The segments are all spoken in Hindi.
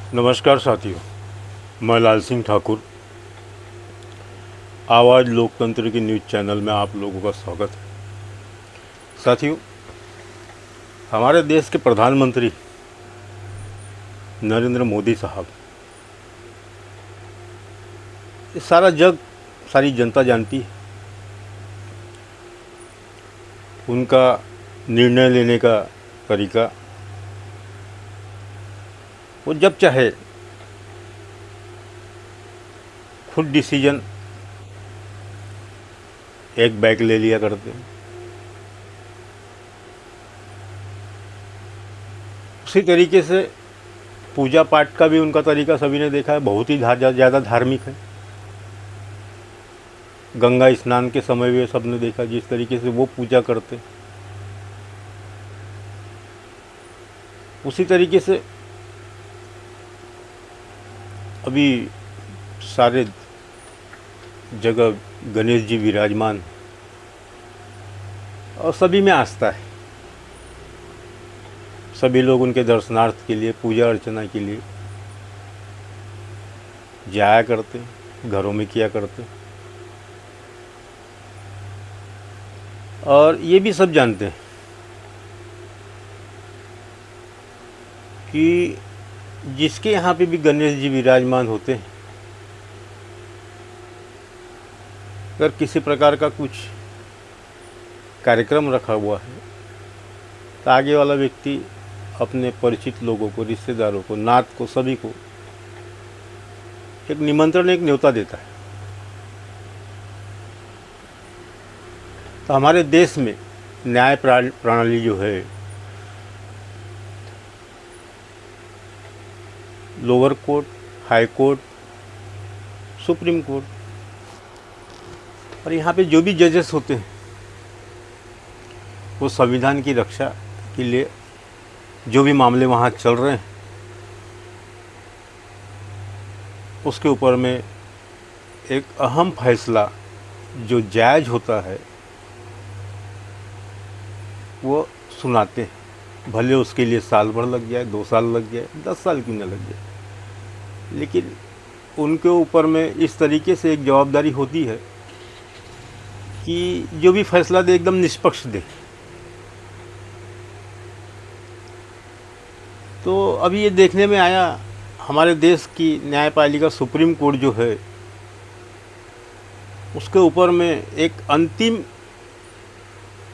नमस्कार साथियों, मैं लाल सिंह ठाकुर। आवाज़ लोकतंत्र की न्यूज़ चैनल में आप लोगों का स्वागत है। साथियों, हमारे देश के प्रधानमंत्री नरेंद्र मोदी साहब, ये सारा जग, सारी जनता जानती है। उनका निर्णय लेने का तरीका, वो जब चाहे खुद डिसीजन एक बैग ले लिया करते हैं। उसी तरीके से पूजा पाठ का भी उनका तरीका सभी ने देखा है, बहुत ही ज़्यादा धार्मिक है। गंगा स्नान के समय भी सब ने देखा जिस तरीके से वो पूजा करते, उसी तरीके से अभी सारे जगह गणेश जी विराजमान और सभी में आस्था है। सभी लोग उनके दर्शनार्थ के लिए, पूजा अर्चना के लिए जाया करते, घरों में किया करते। और ये भी सब जानते हैं कि जिसके यहाँ पे भी गणेश जी विराजमान होते हैं, अगर किसी प्रकार का कुछ कार्यक्रम रखा हुआ है तो आगे वाला व्यक्ति अपने परिचित लोगों को, रिश्तेदारों को, नात को, सभी को एक निमंत्रण, एक न्योता देता है। तो हमारे देश में न्याय प्रणाली जो है, lower court, high court, supreme court, और यहाँ पे जो भी जजेस होते हैं वो संविधान की रक्षा के लिए जो भी मामले वहाँ चल रहे हैं उसके ऊपर में एक अहम फैसला जो जायज़ होता है वो सुनाते हैं। भले उसके लिए साल भर लग जाए, 2 साल लग जाए, 10 साल क्यों न लग जाए, लेकिन उनके ऊपर में इस तरीके से एक जवाबदारी होती है कि जो भी फैसला दे एकदम निष्पक्ष दे। तो अभी ये देखने में आया, हमारे देश की न्यायपालिका सुप्रीम कोर्ट जो है, उसके ऊपर में एक अंतिम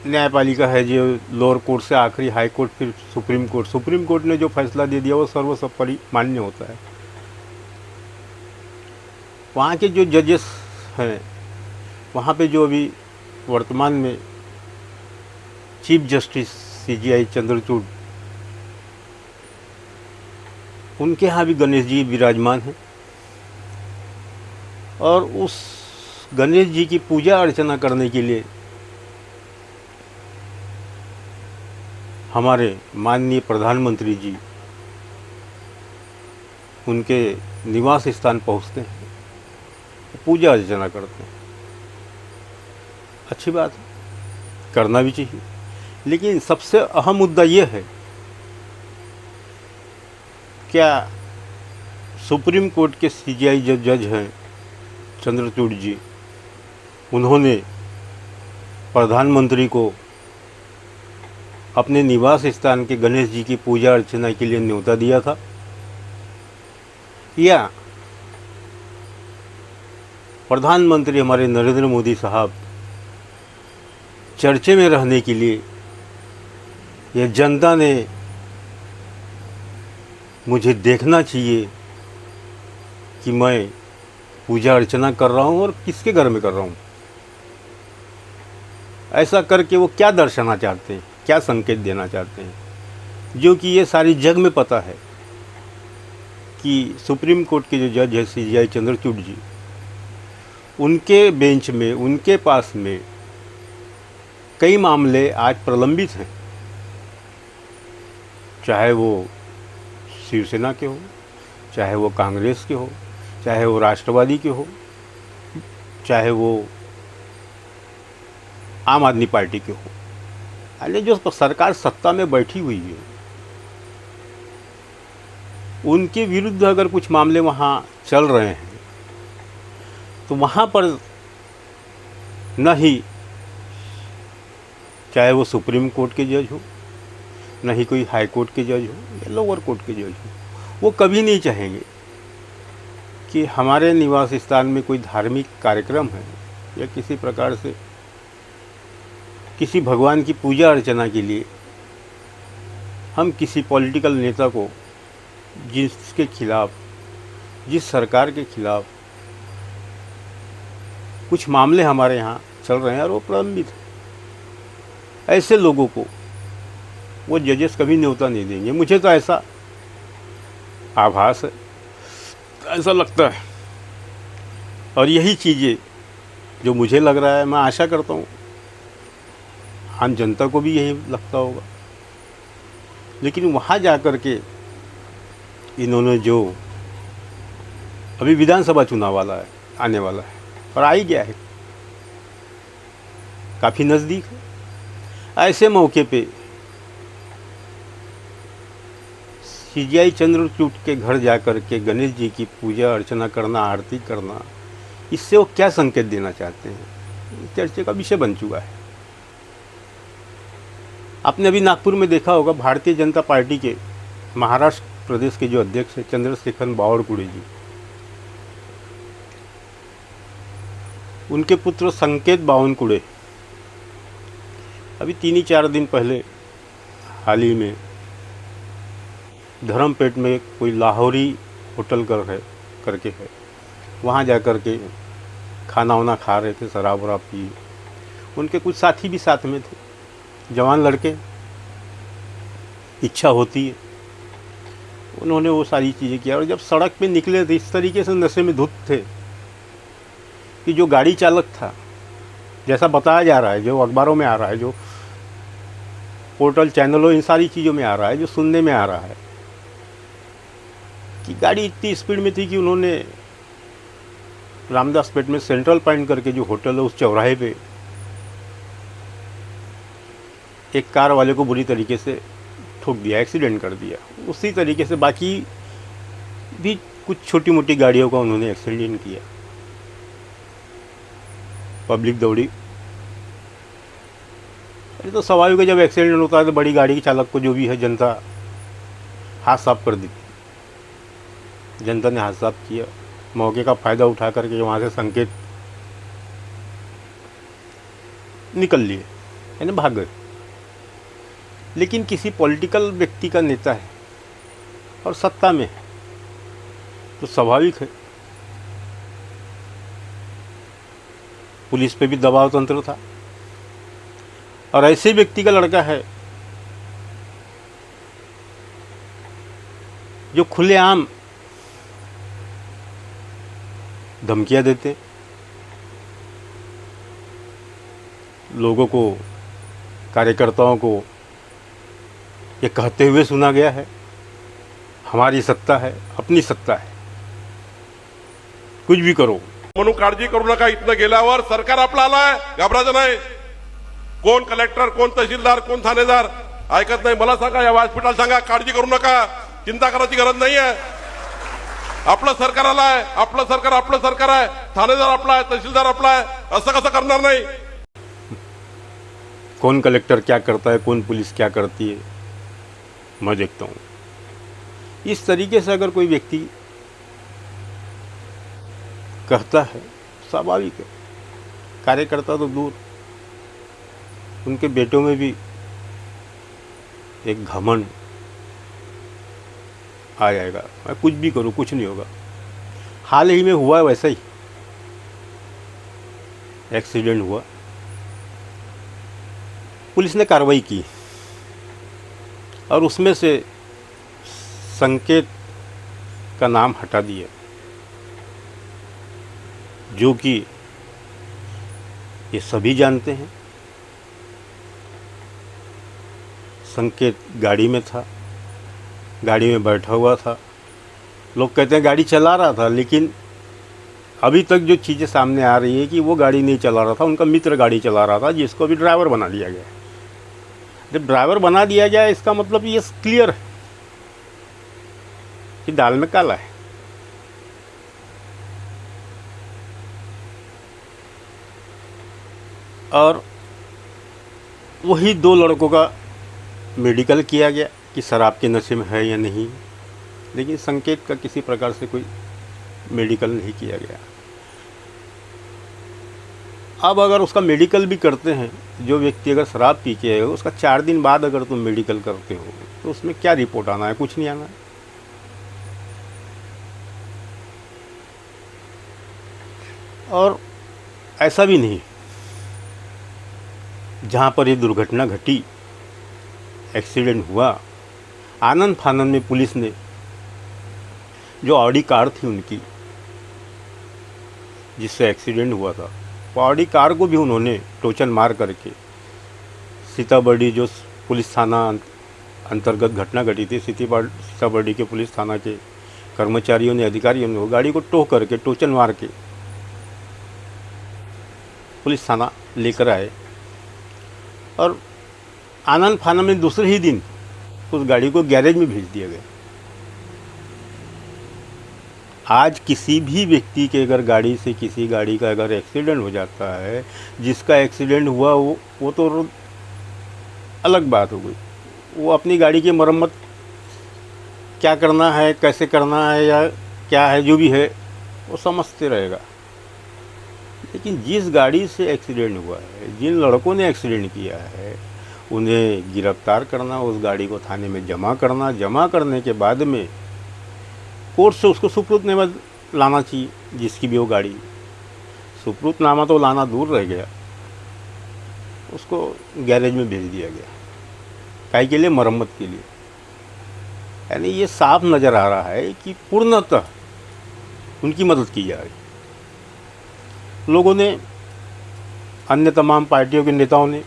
न्यायपालिका है जो लोअर कोर्ट से आखिरी हाई कोर्ट, फिर सुप्रीम कोर्ट। सुप्रीम कोर्ट ने जो फैसला दे दिया वो सर्वसम्मति मान्य होता है। वहाँ के जो जजेस हैं, वहाँ पे जो अभी वर्तमान में चीफ जस्टिस CJI चंद्रचूड़, उनके यहाँ भी गणेश जी विराजमान हैं और उस गणेश जी की पूजा अर्चना करने के लिए हमारे माननीय प्रधानमंत्री जी उनके निवास स्थान पहुँचते हैं, पूजा अर्चना करते हैं। अच्छी बात है, करना भी चाहिए। लेकिन सबसे अहम मुद्दा ये है, क्या सुप्रीम कोर्ट के CJI जो जज हैं चंद्रचूड़ जी, उन्होंने प्रधानमंत्री को अपने निवास स्थान के गणेश जी की पूजा अर्चना के लिए न्योता दिया था, या प्रधानमंत्री हमारे नरेंद्र मोदी साहब चर्चे में रहने के लिए, यह जनता ने मुझे देखना चाहिए कि मैं पूजा अर्चना कर रहा हूँ और किसके घर में कर रहा हूँ, ऐसा करके वो क्या दर्शाना चाहते हैं, क्या संकेत देना चाहते हैं, जो कि ये सारी जग में पता है कि सुप्रीम कोर्ट के जो जज है CJI चंद्रचूड़ जी, उनके बेंच में, उनके पास में कई मामले आज प्रलंबित हैं, चाहे वो शिवसेना के हो, चाहे वो कांग्रेस के हो, चाहे वो राष्ट्रवादी के हो, चाहे वो आम आदमी पार्टी के हो। अरे जो सरकार सत्ता में बैठी हुई है, उनके विरुद्ध अगर कुछ मामले वहाँ चल रहे हैं तो वहाँ पर न ही चाहे वो सुप्रीम कोर्ट के जज हो, न ही कोई हाई कोर्ट के जज हो या लोअर कोर्ट के जज हो, वो कभी नहीं चाहेंगे कि हमारे निवास स्थान में कोई धार्मिक कार्यक्रम है या किसी प्रकार से किसी भगवान की पूजा अर्चना के लिए हम किसी पॉलिटिकल नेता को, जिसके खिलाफ, जिस सरकार के खिलाफ कुछ मामले हमारे यहाँ चल रहे हैं और वो प्रलंबित है, ऐसे लोगों को वो जजेस कभी न्योता नहीं देंगे। मुझे तो ऐसा आभास है, ऐसा लगता है। और यही चीज़ें जो मुझे लग रहा है, मैं आशा करता हूँ आम जनता को भी यही लगता होगा। लेकिन वहाँ जा कर के इन्होंने जो अभी विधानसभा चुनाव वाला है, आने वाला है और आ ही गया है, काफ़ी नज़दीक है, ऐसे मौके पे सीजीआई चंद्रचूड़ के घर जा कर के गणेश जी की पूजा अर्चना करना, आरती करना, इससे वो क्या संकेत देना चाहते हैं, चर्चे का विषय बन चुका है। आपने अभी नागपुर में देखा होगा, भारतीय जनता पार्टी के महाराष्ट्र प्रदेश के जो अध्यक्ष हैं चंद्रशेखर बावनकुळे जी, उनके पुत्र संकेत बावनकुळे अभी 3-4 दिन पहले हाल ही में धर्मपेट में कोई लाहौरी होटल करके है, वहाँ जा कर के खाना वाना खा रहे थे, शराब वराब पी। उनके कुछ साथी भी साथ में थे, जवान लड़के, इच्छा होती है, उन्होंने वो सारी चीज़ें किया। और जब सड़क पे निकले थे, इस तरीके से नशे में धुत थे कि जो गाड़ी चालक था, जैसा बताया जा रहा है, जो अखबारों में आ रहा है, जो पोर्टल चैनलों, इन सारी चीज़ों में आ रहा है, जो सुनने में आ रहा है कि गाड़ी इतनी स्पीड में थी कि उन्होंने रामदासपेट में सेंट्रल पॉइंट करके जो होटल है, उस चौराहे पे एक कार वाले को बुरी तरीके से ठोक दिया, एक्सीडेंट कर दिया। उसी तरीके से बाकी भी कुछ छोटी मोटी गाड़ियों का उन्होंने एक्सीडेंट किया, पब्लिक दौड़ी। अरे तो स्वाभाविक है, जब एक्सीडेंट होता है तो बड़ी गाड़ी के चालक को, जो भी है, जनता हाथ साफ कर देती। जनता ने हाथ साफ किया, मौके का फ़ायदा उठा करके वहाँ से संकेत निकल लिए, यानी भाग गए। लेकिन किसी पॉलिटिकल व्यक्ति का नेता है और सत्ता में है तो स्वाभाविक है पुलिस पे भी दबाव तंत्र था। और ऐसे व्यक्ति का लड़का है जो खुलेआम धमकियां देते, लोगों को, कार्यकर्ताओं को ये कहते हुए सुना गया है, हमारी सत्ता है, अपनी सत्ता है, कुछ भी करो। म्हणून काळजी करू नका, इथनं गेल्यावर सरकार आपलं आलंय, घाबरायचं नाही। कोण कलेक्टर, कोण तहसीलदार, कोण थानेदार ऐकत नाही, मला सांगा, या व्यासपीठाला सांगा, काळजी करू नका, चिंता करायची गरज नाहीये। आपलं सरकार आलंय, आपलं सरकार आहे, थानेदार आपला आहे, तहसीलदार आपला आहे, असं कसं करणार नाही। कौन कलेक्टर क्या करता है, कौन पुलिस क्या करती है, मैं देखता हूँ। इस तरीके से अगर कोई व्यक्ति कहता है, स्वाभाविक है, कार्यकर्ता तो दूर, उनके बेटों में भी एक घमंड आ जाएगा, मैं कुछ भी करूँ, कुछ नहीं होगा। हाल ही में हुआ वैसा ही, एक्सीडेंट हुआ, पुलिस ने कार्रवाई की और उसमें से संकेत का नाम हटा दिया, जो कि ये सभी जानते हैं। संकेत गाड़ी में था, गाड़ी में बैठा हुआ था, लोग कहते हैं गाड़ी चला रहा था, लेकिन अभी तक जो चीज़ें सामने आ रही है कि वो गाड़ी नहीं चला रहा था, उनका मित्र गाड़ी चला रहा था, जिसको अभी ड्राइवर बना दिया गया है। जब ड्राइवर बना दिया गया, इसका मतलब ये क्लियर है कि दाल में काला है। और वही 2 लड़कों का मेडिकल किया गया कि शराब के नशे में है या नहीं, लेकिन संकेत का किसी प्रकार से कोई मेडिकल नहीं किया गया। अब अगर उसका मेडिकल भी करते हैं, जो व्यक्ति अगर शराब पी के है उसका 4 दिन बाद अगर तुम मेडिकल करते हो तो उसमें क्या रिपोर्ट आना है? कुछ नहीं आना है। और ऐसा भी नहीं, जहाँ पर ये दुर्घटना घटी, एक्सीडेंट हुआ, आनंद फानंद में पुलिस ने जो ऑडी कार थी उनकी, जिससे एक्सीडेंट हुआ था, वो ऑडी कार को भी उन्होंने टोचन मार करके सीताबर्डी जो पुलिस थाना अंतर्गत घटना घटी थी, सीताबर्डी के पुलिस थाना के कर्मचारियों ने, अधिकारियों ने वो गाड़ी को टो करके टोचन मार के पुलिस थाना लेकर आए। और आनंद फानंद में दूसरे ही दिन उस गाड़ी को गैरेज में भेज दिया गया। आज किसी भी व्यक्ति के अगर गाड़ी से किसी गाड़ी का अगर एक्सीडेंट हो जाता है, जिसका एक्सीडेंट हुआ वो तो अलग बात हो गई, वो अपनी गाड़ी की मरम्मत क्या करना है, कैसे करना है या क्या है, जो भी है वो समझते रहेगा। लेकिन जिस गाड़ी से एक्सीडेंट हुआ है, जिन लड़कों ने एक्सीडेंट किया है, उन्हें गिरफ्तार करना, उस गाड़ी को थाने में जमा करना, जमा करने के बाद में कोर्ट से उसको सुपुर्दनामा लाना चाहिए, जिसकी भी वो गाड़ी। सुपुर्दनामा तो लाना दूर रह गया, उसको गैरेज में भेज दिया गया, काहे के लिए? मरम्मत के लिए। यानी ये साफ नज़र आ रहा है कि पूर्णतः उनकी मदद की जा रही। लोगों ने, अन्य तमाम पार्टियों के नेताओं ने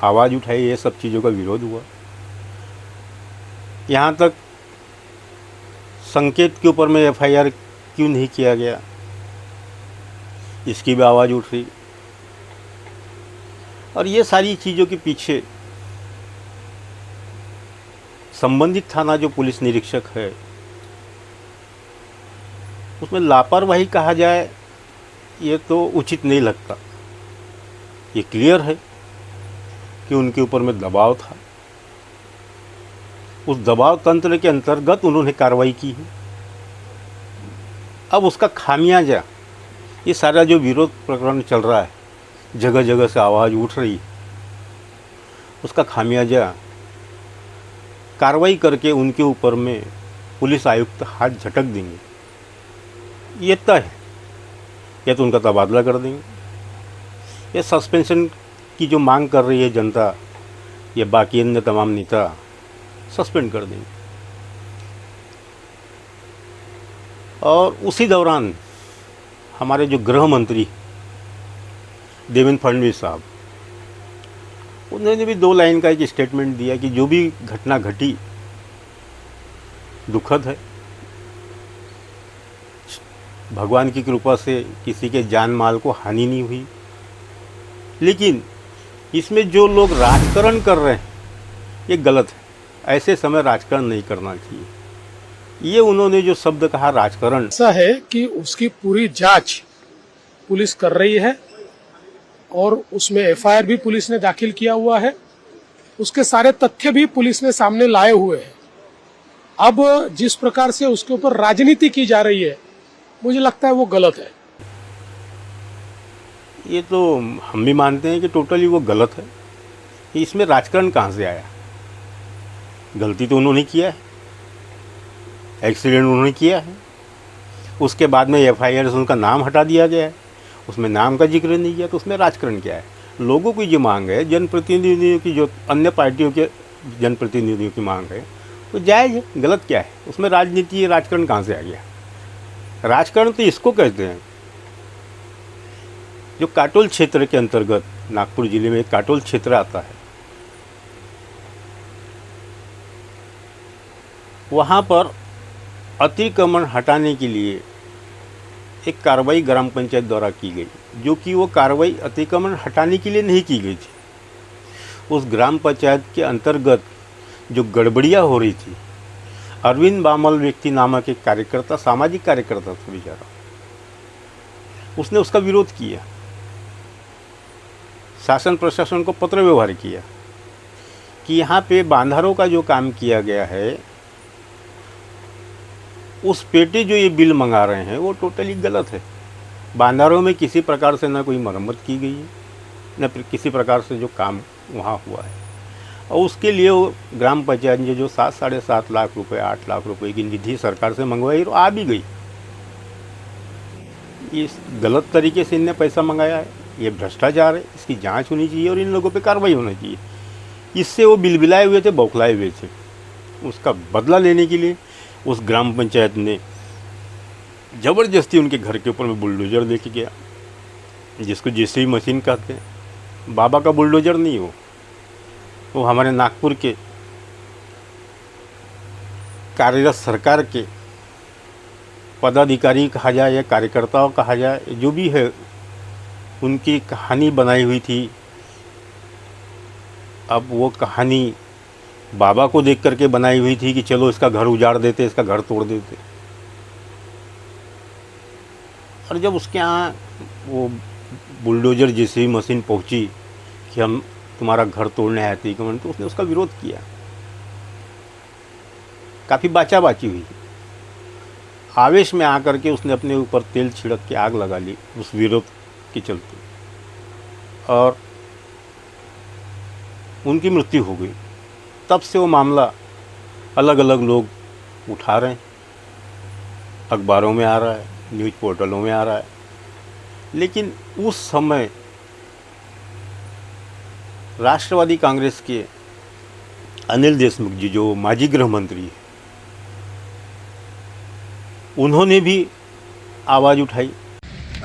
आवाज़ उठाई, ये सब चीज़ों का विरोध हुआ। यहाँ तक संकेत के ऊपर में FIR क्यों नहीं किया गया, इसकी भी आवाज़ उठ रही। और ये सारी चीज़ों के पीछे संबंधित थाना जो पुलिस निरीक्षक है, उसमें लापरवाही कहा जाए ये तो उचित नहीं लगता। ये क्लियर है कि उनके ऊपर में दबाव था, उस दबाव तंत्र के अंतर्गत उन्होंने कार्रवाई की है। अब उसका खामियाजा, ये सारा जो विरोध प्रकरण चल रहा है, जगह जगह से आवाज़ उठ रही है, उसका खामियाजा कार्रवाई करके उनके ऊपर में पुलिस आयुक्त हाथ झटक देंगे, ये तय है। या तो उनका तबादला कर देंगे, या सस्पेंशन की जो मांग कर रही है जनता या बाकी अन्य तमाम नेता, सस्पेंड कर देंगे। और उसी दौरान हमारे जो गृह मंत्री देवेंद्र फडणवीस साहब, उन्होंने भी 2 लाइन का एक स्टेटमेंट दिया कि जो भी घटना घटी दुखद है, भगवान की कृपा से किसी के जान माल को हानि नहीं हुई, लेकिन इसमें जो लोग राजकारण कर रहे हैं ये गलत है। ऐसे समय राजकारण नहीं करना चाहिए। ये उन्होंने जो शब्द कहा राजकारण, ऐसा है कि उसकी पूरी जांच पुलिस कर रही है और उसमें FIR भी पुलिस ने दाखिल किया हुआ है, उसके सारे तथ्य भी पुलिस ने सामने लाए हुए हैं। अब जिस प्रकार से उसके ऊपर राजनीति की जा रही है, मुझे लगता है वो गलत है। ये तो हम भी मानते हैं कि टोटली वो गलत है। इसमें राजकारण कहाँ से आया? गलती तो उन्होंने किया है, एक्सीडेंट उन्होंने किया है, उसके बाद में FIR से उनका नाम हटा दिया गया है, उसमें नाम का जिक्र नहीं किया, तो उसमें राजकारण क्या है? लोगों की जो मांग है, जनप्रतिनिधियों की, जो अन्य पार्टियों के जनप्रतिनिधियों की मांग है, तो जायज़ है, गलत क्या है? उसमें राजनीति, राजकारण कहाँ से आ गया? राजकारण तो इसको कहते हैं जो काटोल क्षेत्र के अंतर्गत, नागपुर जिले में एक काटोल क्षेत्र आता है, वहाँ पर अतिक्रमण हटाने के लिए एक कार्रवाई ग्राम पंचायत द्वारा की गई, जो कि वो कार्रवाई अतिक्रमण हटाने के लिए नहीं की गई थी। उस ग्राम पंचायत के अंतर्गत जो गड़बड़ियाँ हो रही थी, अरविंद बामल व्यक्ति नामक एक कार्यकर्ता, सामाजिक कार्यकर्ता था बेचारा, उसने उसका विरोध किया, शासन प्रशासन को पत्र व्यवहार किया कि यहाँ पे बांधारों का जो काम किया गया है, उस पेटे जो ये बिल मंगा रहे हैं वो टोटली गलत है। बांधारों में किसी प्रकार से ना कोई मरम्मत की गई है, न फिर किसी प्रकार से जो काम वहाँ हुआ है, और उसके लिए वो ग्राम पंचायत ने जो 7-7.5 लाख रुपए, 8 लाख रुपए की निधि सरकार से मंगवाई और आ भी गई। इस गलत तरीके से इनने पैसा मंगाया है, ये भ्रष्टाचार है, इसकी जांच होनी चाहिए और इन लोगों पे कार्रवाई होनी चाहिए। इससे वो बिलबिलाए हुए थे, बौखलाए हुए थे। उसका बदला लेने के लिए उस ग्राम पंचायत ने ज़बरदस्ती उनके घर के ऊपर में बुलडोजर लेके गया, जिसको जेसीबी मशीन कहते हैं। बाबा का बुलडोजर नहीं वो हमारे नागपुर के कार्यरत सरकार के पदाधिकारी कहा जाए या कार्यकर्ताओं कहा जाए, जो भी है, उनकी कहानी बनाई हुई थी। अब वो कहानी बाबा को देख करके बनाई हुई थी कि चलो इसका घर उजाड़ देते, इसका घर तोड़ देते। और जब उसके यहाँ वो बुलडोजर जैसी मशीन पहुंची कि हम तुम्हारा घर तोड़ने आए थे, तो उसने उसका विरोध किया। काफ़ी बाचाबाची हुई। आवेश में आकर के उसने अपने ऊपर तेल छिड़क के आग लगा ली उस विरोध के चलते, और उनकी मृत्यु हो गई। तब से वो मामला अलग अलग लोग उठा रहे हैं, अखबारों में आ रहा है, न्यूज़ पोर्टलों में आ रहा है। लेकिन उस समय राष्ट्रवादी कांग्रेस के अनिल देशमुख जी, जो माजी गृह मंत्री है, उन्होंने भी आवाज़ उठाई।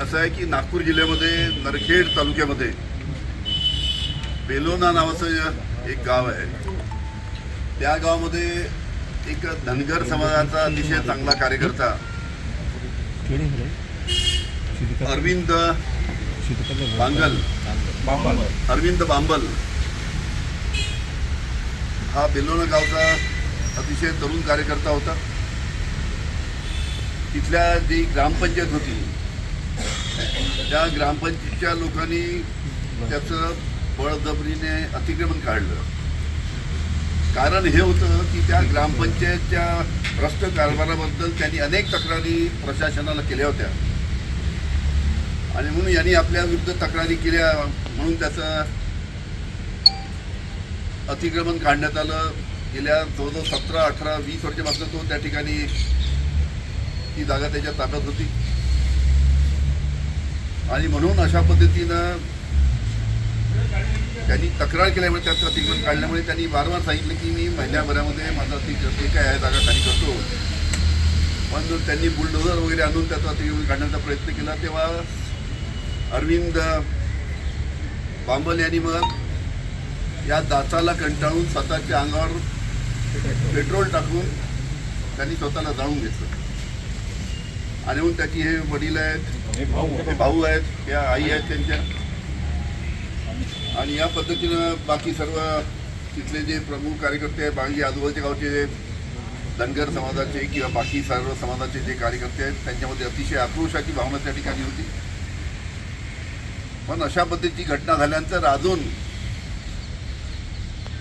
असं आहे की नागपूर जिल्ह्यामध्ये नरखेड तालुक्यामध्ये बेलोना नावाचं एक गाव आहे। त्या गावामध्ये एक धनगर समाजाचा अतिशय चांगला कार्यकर्ता अरविंद बांबल हा बेलोना गावचा अतिशय तरुण कार्यकर्ता होता। तिथल्या जी ग्रामपंचायत होती, त्या ग्रामपंचायतच्या लोकांनी त्याचं बळजबरीने अतिक्रमण काढलं। कारण हे होतं की त्या ग्रामपंचायतच्या भ्रष्ट कारभाराबद्दल त्यांनी अनेक तक्रारी प्रशासनाला केल्या होत्या, आणि म्हणून यांनी आपल्या विरुद्ध तक्रारी केल्या, म्हणून त्याचं अतिक्रमण काढण्यात आलं। गेल्या जवळजवळ 17, 18, 20 वर्षापासून तो त्या ठिकाणी ती जागा त्याच्या ताब्यात होती, आणि म्हणून अशा पद्धतीनं त्यांनी तक्रार केल्यामुळे त्याचं अतिक्रमण काढल्यामुळे त्यांनी वारंवार सांगितलं की मी महिन्याभरामध्ये माझं अतिक्रमण काय आहे जागा खाली करतो। पण त्यांनी बुलडोझर वगैरे आणून त्याचं अतिक्रमण काढण्याचा प्रयत्न केला। तेव्हा अरविंद बांबल यांनी मग या दाचाला कंटाळून स्वतःच्या अंगावर पेट्रोल टाकून त्यांनी स्वतःला जाळून घेतलं, आणि म्हणून त्याची हे वडील आहेत, हे भाऊ आहेत, या आई आहेत त्यांच्या, आणि या पद्धतीनं बाकी सर्व तिथले जे प्रमुख कार्यकर्ते आहेत, बाकी आजूबाजूच्या गावचे जे धनगर समाजाचे किंवा बाकी सर्व समाजाचे जे कार्यकर्ते आहेत, त्यांच्यामध्ये अतिशय आक्रोशाची भावना त्या ठिकाणी होती। पण अशा पद्धतीची घटना झाल्यानंतर अजून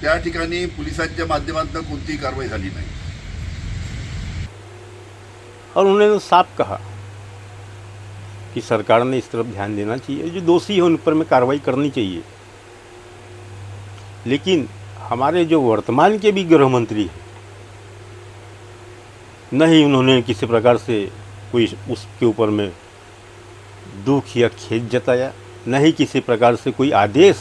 त्या ठिकाणी पोलिसांच्या माध्यमातून कोणतीही कारवाई झाली नाही। और उन्होंने साफ कहा कि सरकार ने इस तरफ ध्यान देना चाहिए, जो दोषी है उन पर में कार्रवाई करनी चाहिए। लेकिन हमारे जो वर्तमान के भी गृह मंत्री हैं, न ही उन्होंने किसी प्रकार से कोई उसके ऊपर में दुख या खेद जताया, न ही किसी प्रकार से कोई आदेश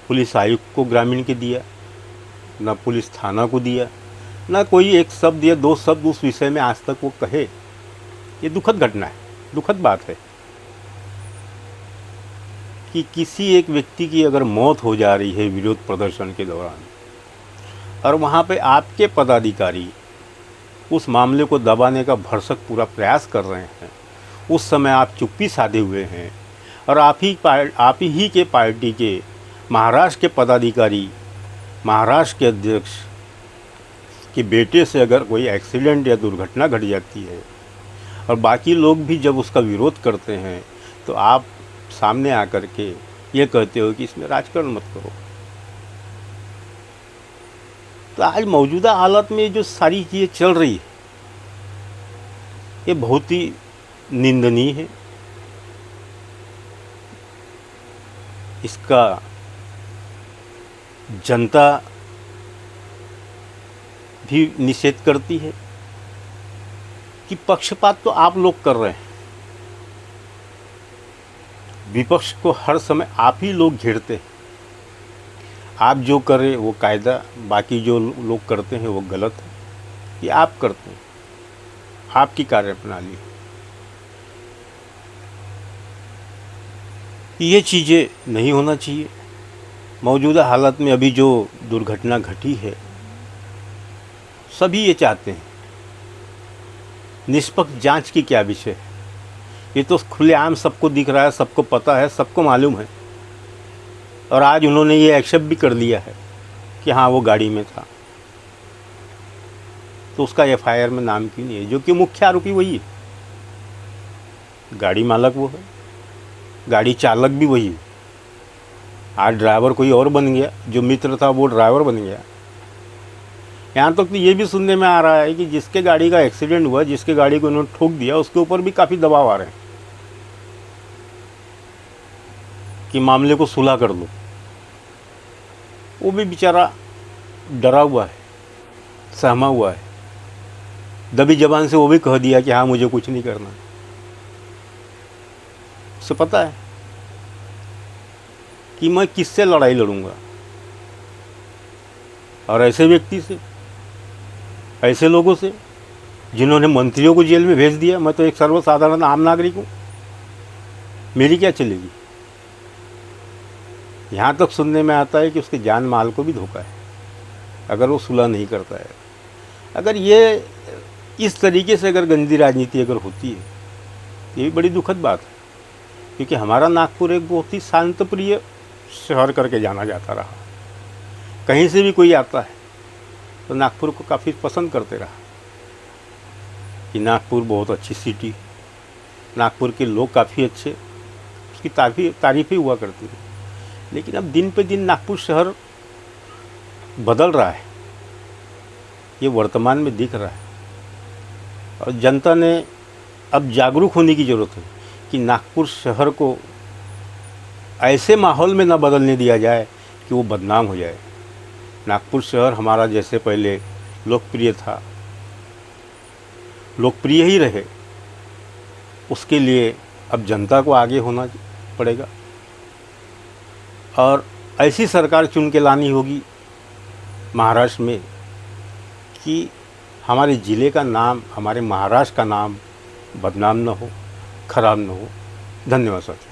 पुलिस आयुक्त को ग्रामीण के दिया, न पुलिस थाना को दिया, न कोई एक शब्द या 2 शब्द उस विषय में आज तक वो कहे। ये दुखद घटना है, दुखद बात है कि किसी एक व्यक्ति की अगर मौत हो जा रही है विरोध प्रदर्शन के दौरान, और वहाँ पे आपके पदाधिकारी उस मामले को दबाने का भरसक पूरा प्रयास कर रहे हैं, उस समय आप चुप्पी साधे हुए हैं, और आप ही के पार्टी के महाराष्ट्र के पदाधिकारी, महाराष्ट्र के अध्यक्ष कि बेटे से अगर कोई एक्सीडेंट या दुर्घटना घट जाती है और बाकी लोग भी जब उसका विरोध करते हैं तो आप सामने आकर के ये कहते हो कि इसमें राजकारण मत करो। तो आज मौजूदा हालत में जो सारी चीज़ें चल रही है ये बहुत ही निंदनीय है। इसका जनता भी निषेध करती है कि पक्षपात तो आप लोग कर रहे हैं, विपक्ष को हर समय आप ही लोग घेरते हैं। आप जो करें वो कायदा, बाकी जो लोग करते हैं वो गलत है, ये आप करते हैं, आपकी कार्यप्रणाली। ये चीज़ें नहीं होना चाहिए। मौजूदा हालत में अभी जो दुर्घटना घटी है सभी ये चाहते हैं निष्पक्ष जांच की क्या विषय है। ये तो खुलेआम सबको दिख रहा है, सबको पता है, सबको मालूम है। और आज उन्होंने ये एक्सेप्ट भी कर लिया है कि हाँ वो गाड़ी में था, तो उसका एफआईआर में नाम क्यों नहीं है, जो कि मुख्य आरोपी वही है। गाड़ी मालक वो है, गाड़ी चालक भी वही है। आज ड्राइवर कोई और बन गया, जो मित्र था वो ड्राइवर बन गया। यहाँ तक तो ये भी सुनने में आ रहा है कि जिसके गाड़ी का एक्सीडेंट हुआ, जिसके गाड़ी को उन्होंने ठोक दिया, उसके ऊपर भी काफ़ी दबाव आ रहे हैं कि मामले को सुलह कर दो। वो भी बेचारा डरा हुआ है, सहमा हुआ है, दबी जबान से वो भी कह दिया कि हाँ मुझे कुछ नहीं करना। उसे पता है कि मैं किससे लड़ाई लड़ूंगा, और ऐसे व्यक्ति से, ऐसे लोगों से जिन्होंने मंत्रियों को जेल में भेज दिया। मैं तो एक सर्वसाधारण आम नागरिक हूँ, मेरी क्या चलेगी। यहाँ तक सुनने में आता है कि उसके जान माल को भी धोखा है अगर वो सुलह नहीं करता है। अगर ये इस तरीके से अगर गंदी राजनीति अगर होती है, ये भी बड़ी दुखद बात है, क्योंकि हमारा नागपुर एक बहुत ही शांतप्रिय शहर करके जाना जाता रहा। कहीं से भी कोई आता है तो नागपुर को काफ़ी पसंद करते रहा कि नागपुर बहुत अच्छी सिटी है, नागपुर के लोग काफ़ी अच्छे, उसकी तारीफ़ें हुआ करती है। लेकिन अब दिन पे दिन नागपुर शहर बदल रहा है, ये वर्तमान में दिख रहा है। और जनता ने अब जागरूक होने की ज़रूरत है कि नागपुर शहर को ऐसे माहौल में न बदलने दिया जाए कि वो बदनाम हो जाए। नागपुर शहर हमारा जैसे पहले लोकप्रिय था, लोकप्रिय ही रहे, उसके लिए अब जनता को आगे होना पड़ेगा और ऐसी सरकार चुन के लानी होगी महाराष्ट्र में कि हमारे ज़िले का नाम, हमारे महाराष्ट्र का नाम बदनाम न हो, खराब न हो। धन्यवाद सर।